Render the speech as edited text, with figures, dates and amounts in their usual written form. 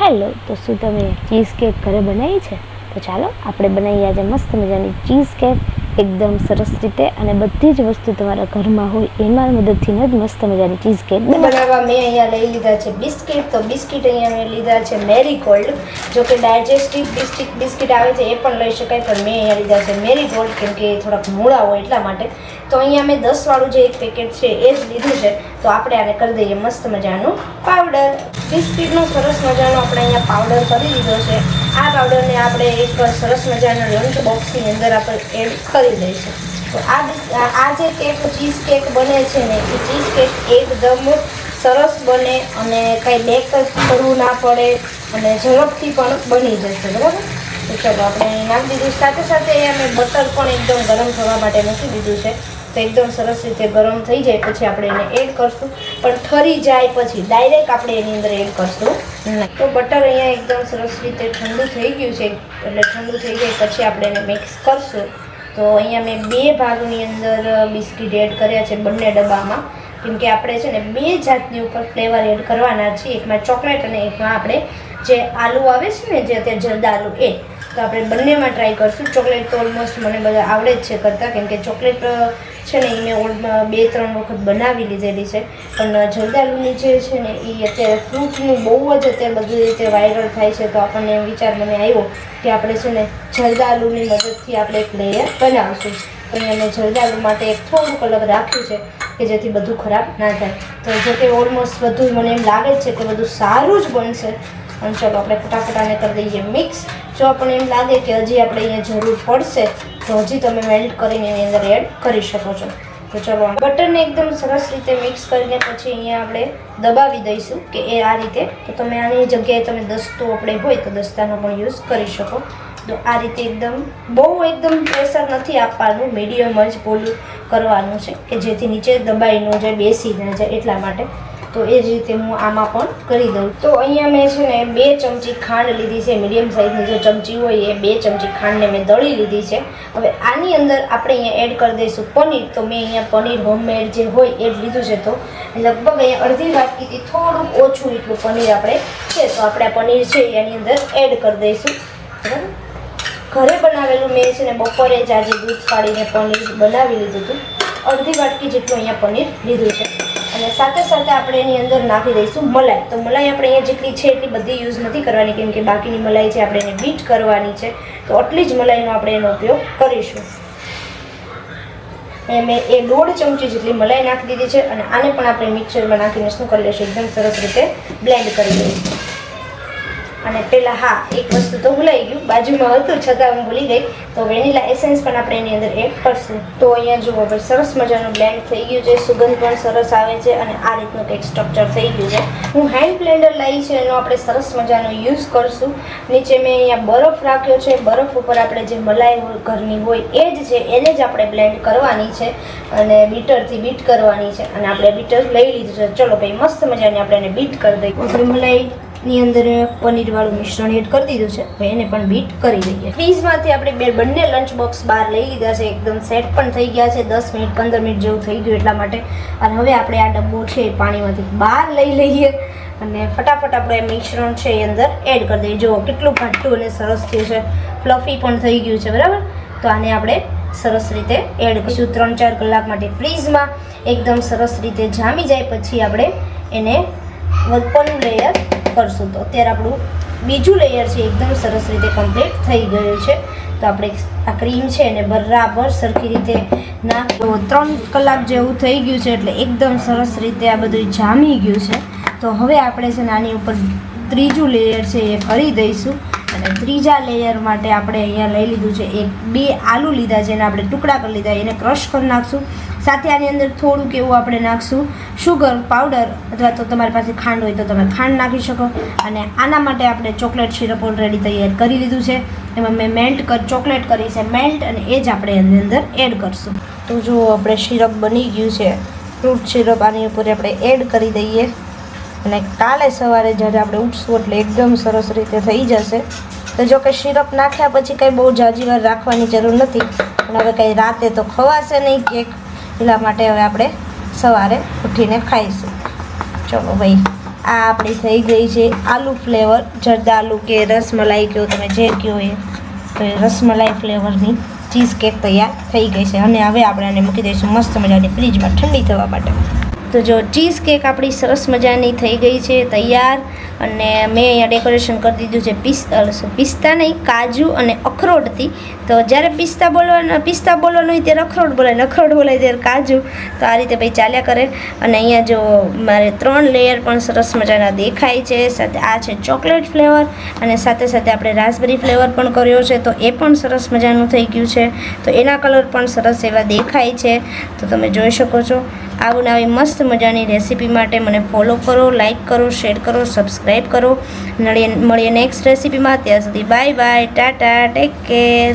Hello, તો શું તમે ચીઝ કેક ઘરે બનાવી છે? તો ચાલો આપણે બનાવીએ આજે મસ્ત મજાની ચીઝ કેક એકદમ સરસ રીતે, અને બધી જ વસ્તુ તમારા ઘરમાં હોય એમાં મદદથી જ મસ્ત મજાની ચીઝ કેક બનાવવા મેં અહીંયા લઈ લીધા છે બિસ્કિટ. તો બિસ્કિટ અહીંયા મેં લીધા છે મેરીગોલ્ડ. જો કે ડાયજેસ્ટિવ બિસ્કિટ આવે છે એ પણ લઈ શકાય, પણ મેં અહીંયા લીધા છે મેરીગોલ્ડ કેમ કે થોડાક મૂળા હોય એટલા માટે. તો અહીંયા મેં 10 વાળું જે એક પેકેટ છે એ જ લીધું છે. તો આપણે આને કરી દઈએ મસ્ત મજાનું પાવડર. બિસ્કિટનો સરસ મજાનો આપણે અહીંયા પાવડર કરી દીધો છે. આ પાવડરને આપણે એક સરસ મજાના લંચ બોક્સની અંદર આપણે એડ કરી દઈશું. તો આ જે કેક ચીઝ કેક બને છે ને એ ચીઝ કેક એકદમ સરસ બને અને કાંઈ બેક કરવું ના પડે અને ઝડપથી પણ બની જશે, બરાબર? તો ચલો આપણે નાખી દીધું. સાથે સાથે અમે બટર પણ એકદમ ગરમ થવા માટે મૂકી દીધું છે. તો એકદમ સરસ રીતે ગરમ થઈ જાય પછી આપણે એને એડ કરશું, પણ ઠરી જાય પછી ડાયરેક્ટ આપણે એની અંદર એડ કરશું નહીં. તો બટર અહીંયા એકદમ સરસ રીતે ઠંડુ થઈ ગયું છે, એટલે ઠંડુ થઈ જાય પછી આપણે એને મિક્સ કરશું. તો અહીંયા મેં 2 ભાગની અંદર બિસ્કિટ એડ કર્યા છે બંને ડબ્બામાં, કેમ કે આપણે છે ને 2 જાતની ઉપર ફ્લેવર એડ કરવાના છીએ. એકમાં ચોકલેટ અને એકમાં આપણે જે આલુ આવે છે ને, જે અત્યારે જરદા આલુ, એ. તો આપણે બંનેમાં ટ્રાય કરશું. ચોકલેટ તો ઓલમોસ્ટ મને બધા આવડે જ છે કરતાં, કેમ કે ચોકલેટ છે ને એ મેં 2-3 વખત બનાવી લીધેલી છે. પણ જરદાલુની જે છે ને એ અત્યારે ફ્રૂટનું બહુ જ અત્યારે બધી રીતે વાયરલ થાય છે. તો આપણને વિચાર મને આવ્યો કે આપણે છે ને જરદાલુની મદદથી આપણે એક લેયર બનાવશું. તો અહીંયા મેં જરદાલુ માટે એક થોડુંક અલગ રાખ્યું છે કે જેથી બધું ખરાબ ના થાય. તો જો કે ઓલમોસ્ટ બધું મને એમ લાગે છે કે બધું સારું જ બનશે. અને ચલો આપણે ફટાફટાને કરી દઈએ મિક્સ. જો આપણને એમ લાગે કે હજી આપણે અહીંયા જરૂર પડશે તો હજી તમે મેલ્ટ કરીને એની અંદર એડ કરી શકો છો. તો ચલો બટરને એકદમ સરસ રીતે મિક્સ કરીને પછી અહીંયા આપણે દબાવી દઈશું કે એ આ રીતે. તો તમે આની જગ્યાએ તમે દસ્તો આપણે હોય તો દસ્તાનો પણ યુઝ કરી શકો. તો આ રીતે એકદમ પ્રેશર નથી આપવાનું, મીડિયમ જ પોલું કરવાનું છે કે જેથી નીચે દબાઈ ન જાય, બેસી ન જાય એટલા માટે. તો એ જ રીતે હું આમાં પણ કરી દઉં. તો અહીંયા મેં છે ને 2 ચમચી ખાંડ લીધી છે. મીડિયમ સાઇઝની જે ચમચી હોય એ 2 ચમચી ખાંડને મેં દળી લીધી છે. હવે આની અંદર આપણે અહીંયા એડ કરી દઈશું પનીર. તો મેં અહીંયા પનીર હોમમેડ જે હોય એ જ લીધું છે. તો લગભગ અહીંયા અડધી વાટકીથી થોડુંક ઓછું એટલું પનીર આપણે છે. તો આપણે આ પનીર છે એની અંદર એડ કરી દઈશું, બરાબર? ઘરે બનાવેલું મેં છે ને બપોરે જ આજે દૂધ ફાડીને પનીર બનાવી લીધું હતું. અડધી વાટકી જેટલું અહીંયા પનીર લીધું છે. અને સાથે સાથે આપણે એની અંદર નાખી દઈશું મલાઈ. તો મલાઈ આપણે અહીંયા જેટલી છે એટલી બધી યુઝ નથી કરવાની, કેમ કે બાકીની મલાઈ છે આપણે એને બીટ કરવાની છે. તો આટલી જ મલાઈનો આપણે એનો ઉપયોગ કરીશું. મેં 1.5 ચમચી જેટલી મલાઈ નાખી દીધી છે. અને આને પણ આપણે મિક્સરમાં નાખીને શું કરી લઈશું, એકદમ સરસ રીતે બ્લેન્ડ કરી દઈશું. અને પહેલાં હા, એક વસ્તુ તો ભૂલાઈ ગયું, બાજુમાં હતું છતાં હું ભૂલી ગઈ. તો વેનીલા એસેન્સ પણ આપણે એની અંદર એડ કરશું. તો અહીંયા જુઓ ભાઈ સરસ મજાનું બ્લેન્ડ થઈ ગયું છે, સુગંધ પણ સરસ આવે છે અને આ રીતનું કંઈક સ્ટ્રક્ચર થઈ ગયું છે. હું હેન્ડ બ્લેન્ડર લાવી છે, એનો આપણે સરસ મજાનો યુઝ કરશું. નીચે મેં અહીંયા બરફ રાખ્યો છે. બરફ ઉપર આપણે જે મલાઈ ઘરની હોય એ જ છે, એને જ આપણે બ્લેન્ડ કરવાની છે અને બીટરથી બીટ કરવાની છે. અને આપણે બીટર લઈ લીધું છે. ચલો ભાઈ મસ્ત મજાની આપણે એને બીટ કરી દઈએ. આપણે મલાઈની અંદર પનીરવાળું મિશ્રણ એડ કરી દીધું છે. હવે એને પણ બીટ કરી દઈએ. ફ્રીઝમાંથી આપણે બંને લંચ બોક્સ બહાર લઈ લીધા છે. એકદમ સેટ પણ થઈ ગયા છે. 10 મિનિટ 15 મિનિટ જેવું થઈ ગયું એટલા માટે. અને હવે આપણે આ ડબ્બો છે એ પાણીમાંથી બહાર લઈ લઈએ અને ફટાફટ આપણે મિશ્રણ છે એ અંદર એડ કરી દઈએ. જુઓ કેટલું ઘાટું અને સરસ થયું છે, ફ્લફી પણ થઈ ગયું છે, બરાબર? તો આને આપણે સરસ રીતે એડ કરીશું 3-4 કલાક માટે ફ્રીઝમાં. એકદમ સરસ રીતે જામી જાય પછી આપણે એને વચ્ચેનું લેયર કરશું. તો અત્યારે આપણું બીજું લેયર છે એકદમ સરસ રીતે કમ્પ્લીટ થઈ ગયું છે. તો આપણે આ ક્રીમ છે એને બરાબર સરખી રીતે નાખો. 3 કલાક જેવું થઈ ગયું છે એટલે એકદમ સરસ રીતે આ બધું જામી ગયું છે. તો હવે આપણે છે ને આની ઉપર ત્રીજું લેયર છે એ કરી દઈશું. અને ત્રીજા લેયર માટે આપણે અહીંયા લઈ લીધું છે 2 આલુ લીધા છે, એને આપણે ટુકડા કરી લીધા, એને ક્રશ કરી નાખશું. સાથે આની અંદર થોડુંક એવું આપણે નાખશું શુગર પાવડર, અથવા તો તમારી પાસે ખાંડ હોય તો તમે ખાંડ નાખી શકો. અને આના માટે આપણે ચોકલેટ સિરપ ઓલરેડી તૈયાર કરી લીધું છે. એમાં મેં ચોકલેટ કરી છે મેલ્ટ, અને એ જ આપણે એની અંદર એડ કરશું. તો જો આપણે સિરપ બની ગયું છે, ફ્રૂટ સિરપ આની ઉપર આપણે એડ કરી દઈએ. અને કાલે સવારે જ્યારે આપણે ઉઠશું એટલે એકદમ સરસ રીતે થઈ જશે. તો જો કે સિરપ નાખ્યા પછી કંઈ બહુ જાજી વાર રાખવાની જરૂર નથી, પણ હવે કંઈ રાતે તો ખવાશે નહીં કેક, એટલા માટે હવે આપણે સવારે ઉઠીને ખાઈશું. ચલો ભાઈ આ આપણી થઈ ગઈ છે આલુ ફ્લેવર, જરદાલુ કે રસમલાઈ કહો તમે જે કહો એ, તો એ રસમલાઈ ફ્લેવરની ચીઝ કેક તૈયાર થઈ ગઈ છે. અને હવે આપણે આને મૂકી દઈશું મસ્ત મજાની ફ્રીજમાં ઠંડી થવા માટે. તો જો ચીઝ કેક આપણી સરસ મજાની થઈ ગઈ છે તૈયાર. અને મેં અહીંયા ડેકોરેશન કરી દીધું છે પિસ્તા નહીં, કાજુ અને અખરોટથી. તો જ્યારે પિસ્તા બોલવાનું હોય ત્યારે અખરોટ બોલાય, અખરોટ બોલાય ત્યારે કાજુ. તો આ રીતે ભાઈ ચાલ્યા કરે. અને અહીંયા જો મારે 3 લેયર પણ સરસ મજાના દેખાય છે. સાથે આ છે ચોકલેટ ફ્લેવર અને સાથે સાથે આપણે રાસબેરી ફ્લેવર પણ કર્યો છે, તો એ પણ સરસ મજાનું થઈ ગયું છે. તો એના કલર પણ સરસ એવા દેખાય છે. તો તમે જોઈ શકો છો. આવું આવી મસ્ત મજાની રેસીપી માટે મને ફોલો કરો, લાઈક કરો, શેર કરો, સબસ્ક્રાઈબ કરો. મળીએ નેક્સ્ટ રેસીપીમાં. ત્યાં સુધી bye bye, Tata, take care.